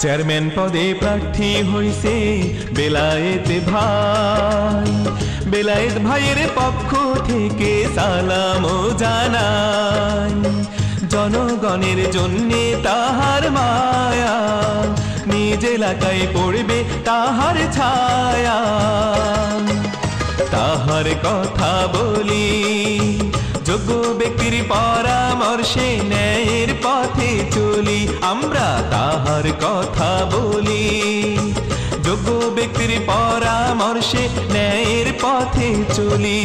Chairman পদে প্রার্থী হইছে বেলায়েত ভাই। বেলায়েত ভাইয়ের পক্ষ থেকে সালাম জানাই। জনগণের জন্যে তাহার মায়া, নিজ এলাকায় পড়বে তাহার ছায়া। তাহার কথা বলি, যোগ্য ব্যক্তির পরামর্শে ন্যায়ের পথে চলি। আমরা তাহার কথা বলি, যোগ্য ব্যক্তির পরামর্শে ন্যায়ের পথে চলি।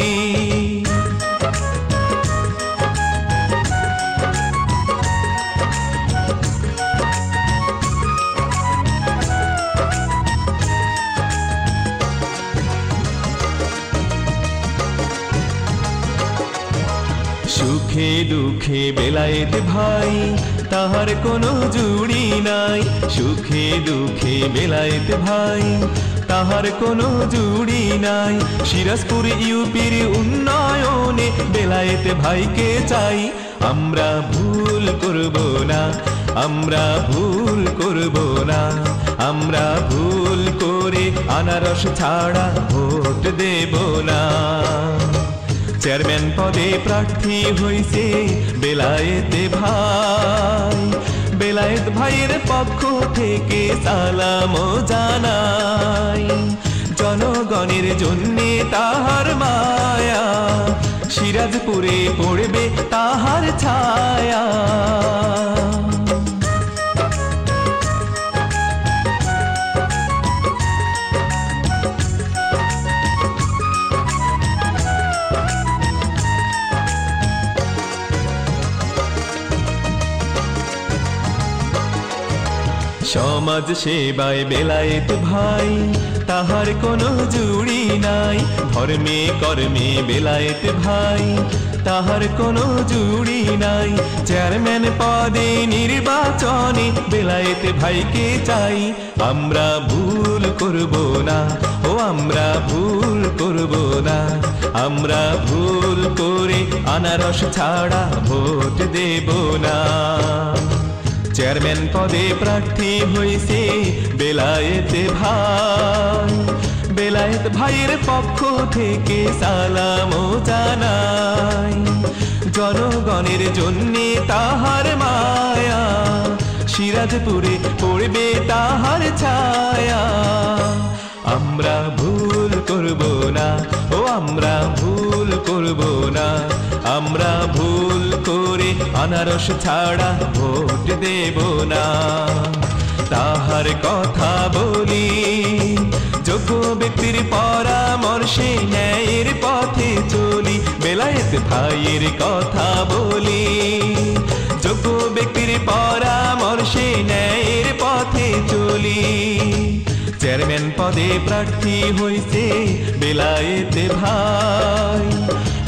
সুখে দুঃখে বেলায়েত ভাই তাহার কোনো জুড়ি নাই। সুখে দুঃখে বেলায়েত ভাই তাহার কোনো জুড়ি নাই। সিরাজপুর ইউপির উন্নয়নে বেলায়েত ভাইকে চাই। আমরা ভুল করব না, আমরা ভুল করব না, আমরা ভুল করে আনারস ছাড়া ভোট দেব না। চেয়ারম্যান পদে প্রার্থী হইছে বেলায়েত ভাই। বেলায়েত ভাইয়ের পক্ষ থেকে সালাম জানাই। জনগণের জন্যে তাহার মায়া, সিরাজপুরে পড়বে তাহার ছায়া। সমাজ সেবায় বেলায়েত ভাই তাহার কোনো জুড়ি নাই। ধর্মে কর্মে বেলায়েত ভাই তাহার কোনো জুড়ি নাই। চেয়ারম্যান পদে নির্বাচনে বেলায়েত ভাইকে চাই। আমরা ভুল করব না, ও আমরা ভুল করব না, আমরা ভুল করে আনারস ছাড়া ভোট দেব না। চেয়ারম্যান পদে প্রার্থী হইছে বেলায়েত ভাই। বেলায়েত ভাইয়ের পক্ষ থেকে সালাম জানাই। জনগণের জন্যে তাহার মায়া, সিরাজপুরে পড়বে তাহার ছায়া। আমরা ভুল করব না, ও আমরা ভুল করব না, আমরা ভুল করে আনারস ছাড়া ভোট দেব না। তাহার কথা বলি, যোগ্য ব্যক্তির পরামর্শে ন্যায়ের পথে চলি। বেলায়েত ভাইয়ের কথা বলি, যোগ্য ব্যক্তির পরামর্শে ন্যায়ের পথে চলি। চেয়ারম্যান পদে প্রার্থী হইছে বেলায়েত ভাই।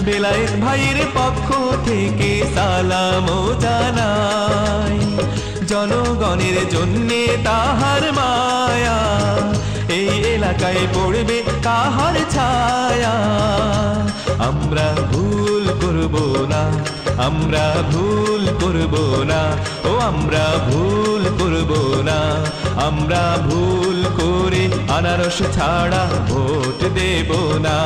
বেলায়েত ভাইয়ের পক্ষ থেকে সালাম জানাই। জনগণের জন্যে তাহার মায়া, এই এলাকায় পড়বে তাহার ছায়া। আমরা ভুল করব না, আমরা ভুল করব না, ও আমরা ভুল করব না, আমরা ভুল করে আনারস ছাড়া ভোট দেব না।